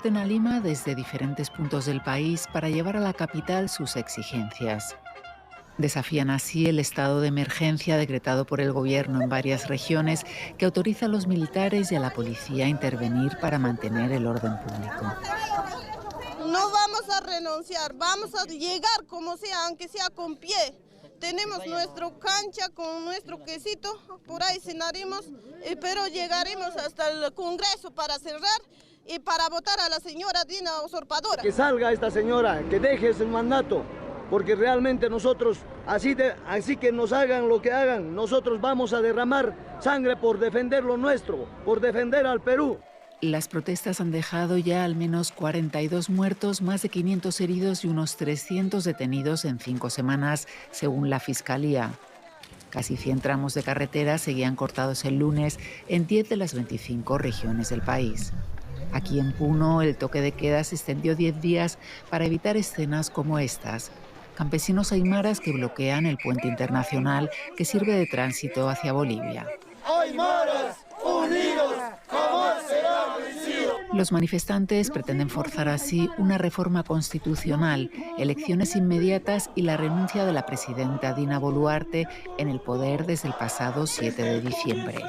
parten a Lima desde diferentes puntos del país para llevar a la capital sus exigencias. Desafían así el estado de emergencia decretado por el gobierno en varias regiones que autoriza a los militares y a la policía a intervenir para mantener el orden público. No vamos a renunciar, vamos a llegar como sea, aunque sea con pie. Tenemos nuestra cancha con nuestro quesito, por ahí cenaremos, pero llegaremos hasta el Congreso para cerrar y para votar a la señora Dina usurpadora. Que salga esta señora, que deje ese mandato, porque realmente nosotros, así que nos hagan lo que hagan, nosotros vamos a derramar sangre por defender lo nuestro, por defender al Perú. Las protestas han dejado ya al menos 42 muertos, más de 500 heridos y unos 300 detenidos en 5 semanas, según la Fiscalía. Casi 100 tramos de carretera seguían cortados el lunes en 10 de las 25 regiones del país. Aquí en Puno, el toque de queda se extendió 10 días para evitar escenas como estas. Campesinos aymaras que bloquean el puente internacional que sirve de tránsito hacia Bolivia. ¡Aymaras unidos jamás serán vencidos! Los manifestantes pretenden forzar así una reforma constitucional, elecciones inmediatas y la renuncia de la presidenta Dina Boluarte en el poder desde el pasado 7 de diciembre.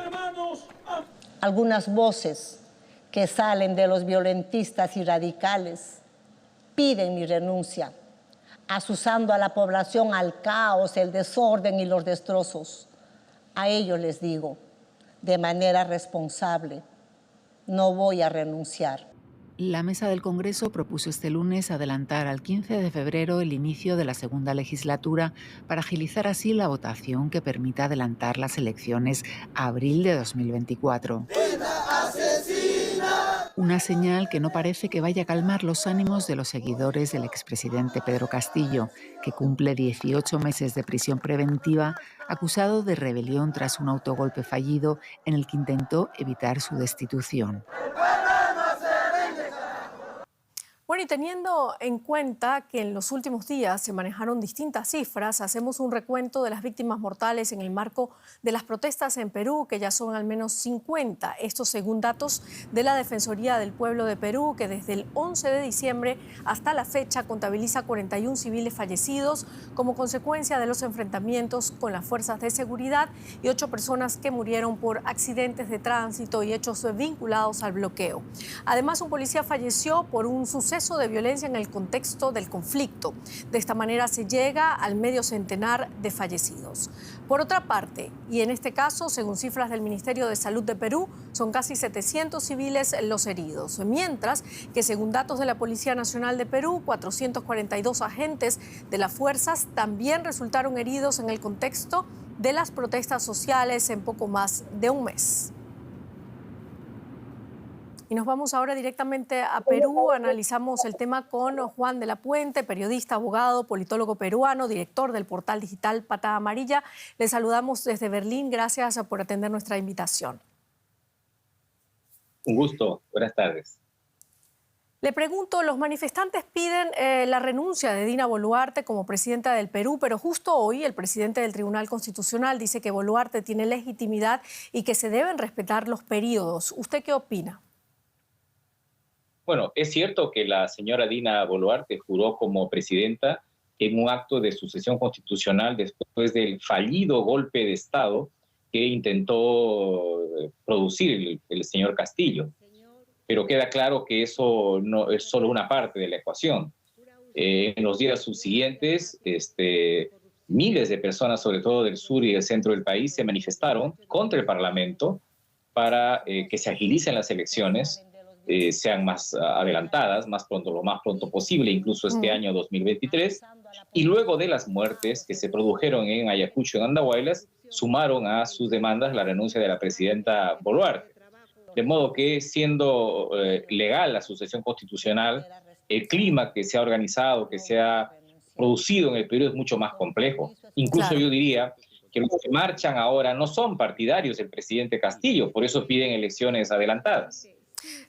Algunas voces que salen de los violentistas y radicales piden mi renuncia, asusando a la población al caos, el desorden y los destrozos. A ellos les digo, de manera responsable, no voy a renunciar. La mesa del Congreso propuso este lunes adelantar al 15 de febrero el inicio de la segunda legislatura para agilizar así la votación que permita adelantar las elecciones a abril de 2024. Una señal que no parece que vaya a calmar los ánimos de los seguidores del expresidente Pedro Castillo, que cumple 18 meses de prisión preventiva acusado de rebelión tras un autogolpe fallido en el que intentó evitar su destitución. Bueno, y teniendo en cuenta que en los últimos días se manejaron distintas cifras, hacemos un recuento de las víctimas mortales en el marco de las protestas en Perú, que ya son al menos 50. Esto según datos de la Defensoría del Pueblo de Perú, que desde el 11 de diciembre hasta la fecha contabiliza 41 civiles fallecidos como consecuencia de los enfrentamientos con las fuerzas de seguridad y 8 personas que murieron por accidentes de tránsito y hechos vinculados al bloqueo. Además, un policía falleció por un suceso de violencia en el contexto del conflicto. De esta manera se llega al medio centenar de fallecidos. Por otra parte, y en este caso, según cifras del Ministerio de Salud de Perú, son casi 700 civiles los heridos, mientras que según datos de la Policía Nacional de Perú, 442 agentes de las fuerzas también resultaron heridos en el contexto de las protestas sociales en poco más de un mes. Y nos vamos ahora directamente a Perú. Analizamos el tema con Juan de la Puente, periodista, abogado, politólogo peruano, director del portal digital Patada Amarilla. Le saludamos desde Berlín. Gracias por atender nuestra invitación. Un gusto. Buenas tardes. Le pregunto, los manifestantes piden la renuncia de Dina Boluarte como presidenta del Perú, pero justo hoy el presidente del Tribunal Constitucional dice que Boluarte tiene legitimidad y que se deben respetar los periodos. ¿Usted qué opina? Bueno, es cierto que la señora Dina Boluarte juró como presidenta en un acto de sucesión constitucional después del fallido golpe de Estado que intentó producir el señor Castillo. Pero queda claro que eso no es solo una parte de la ecuación. En los días subsiguientes, miles de personas, sobre todo del sur y del centro del país, se manifestaron contra el Parlamento para que se agilicen las elecciones, sean más adelantadas, lo más pronto posible, incluso este año 2023. Y luego de las muertes que se produjeron en Ayacucho y en Andahuaylas, sumaron a sus demandas la renuncia de la presidenta Boluarte. De modo que, siendo legal la sucesión constitucional, el clima que se ha organizado, que se ha producido en el Perú es mucho más complejo. Incluso claro, yo diría que los que marchan ahora no son partidarios del presidente Castillo, por eso piden elecciones adelantadas.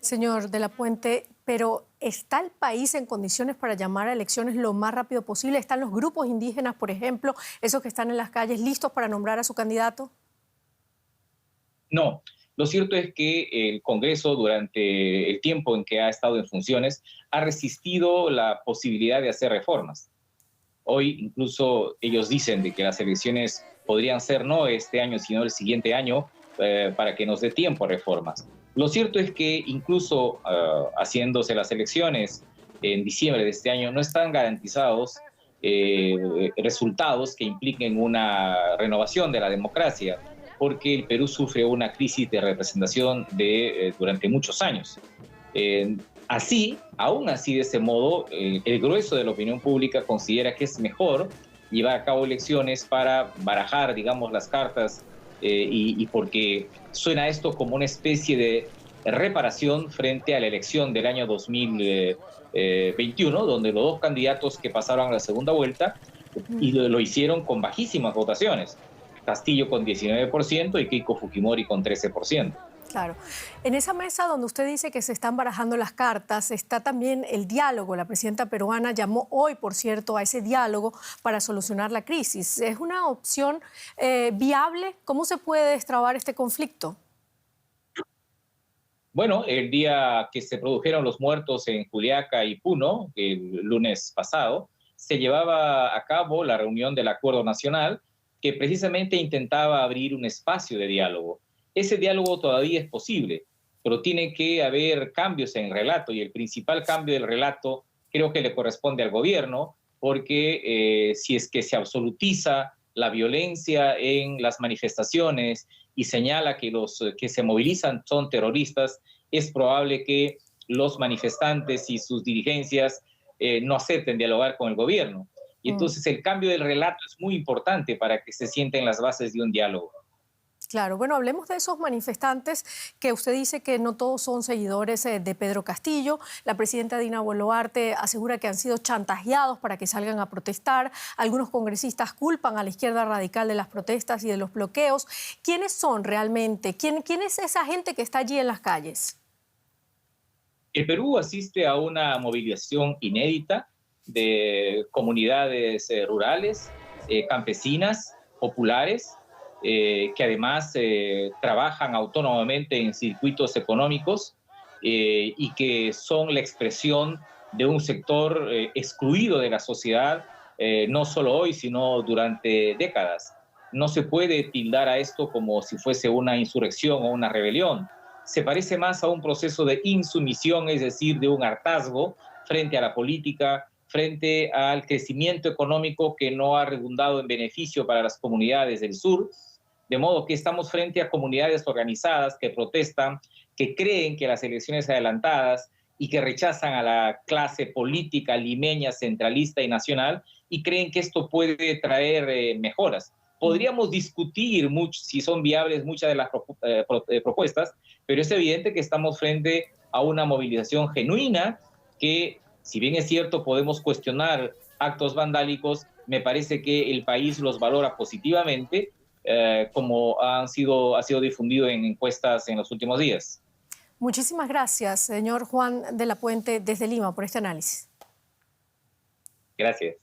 Señor de la Puente, pero ¿está el país en condiciones para llamar a elecciones lo más rápido posible? ¿Están los grupos indígenas, por ejemplo, esos que están en las calles, listos para nombrar a su candidato? No, Lo cierto es que el Congreso, durante el tiempo en que ha estado en funciones, ha resistido la posibilidad de hacer reformas. Hoy incluso ellos dicen de que las elecciones podrían ser no este año, sino el siguiente año, para que nos dé tiempo a reformas. Lo cierto es que incluso haciéndose las elecciones en diciembre de este año, no están garantizados resultados que impliquen una renovación de la democracia, porque el Perú sufre una crisis de representación durante muchos años. Aún así, de ese modo, el grueso de la opinión pública considera que es mejor llevar a cabo elecciones para barajar, digamos, las cartas y porque suena esto como una especie de reparación frente a la elección del año 2021, donde los dos candidatos que pasaron a la segunda vuelta y lo hicieron con bajísimas votaciones. Castillo con 19% y Keiko Fujimori con 13%. Claro. En esa mesa donde usted dice que se están barajando las cartas, está también el diálogo. La presidenta peruana llamó hoy, por cierto, a ese diálogo para solucionar la crisis. ¿Es una opción viable? ¿Cómo se puede destrabar este conflicto? Bueno, el día que se produjeron los muertos en Juliaca y Puno, el lunes pasado, se llevaba a cabo la reunión del Acuerdo Nacional, que precisamente intentaba abrir un espacio de diálogo. Ese diálogo todavía es posible, pero tiene que haber cambios en el relato, y el principal cambio del relato creo que le corresponde al gobierno, porque si es que se absolutiza la violencia en las manifestaciones y señala que los que se movilizan son terroristas, es probable que los manifestantes y sus dirigencias no acepten dialogar con el gobierno. Y entonces el cambio del relato es muy importante para que se sienten las bases de un diálogo. Claro, bueno, hablemos de esos manifestantes que usted dice que no todos son seguidores de Pedro Castillo. La presidenta Dina Boluarte asegura que han sido chantajeados para que salgan a protestar. Algunos congresistas culpan a la izquierda radical de las protestas y de los bloqueos. ¿Quiénes son realmente? ¿Quién es esa gente que está allí en las calles? El Perú asiste a una movilización inédita de comunidades rurales, campesinas, populares, que además trabajan autónomamente en circuitos económicos y que son la expresión de un sector excluido de la sociedad, no solo hoy, sino durante décadas. No se puede tildar a esto como si fuese una insurrección o una rebelión. Se parece más a un proceso de insumisión, es decir, de un hartazgo frente a la política, frente al crecimiento económico que no ha redundado en beneficio para las comunidades del sur, de modo que estamos frente a comunidades organizadas que protestan, que creen que las elecciones adelantadas y que rechazan a la clase política limeña, centralista y nacional, y creen que esto puede traer mejoras. Podríamos discutir si son viables muchas de las propuestas, pero es evidente que estamos frente a una movilización genuina que, si bien es cierto, podemos cuestionar actos vandálicos, me parece que el país los valora positivamente, como ha sido difundido en encuestas en los últimos días. Muchísimas gracias, señor Juan de la Puente, desde Lima, por este análisis. Gracias.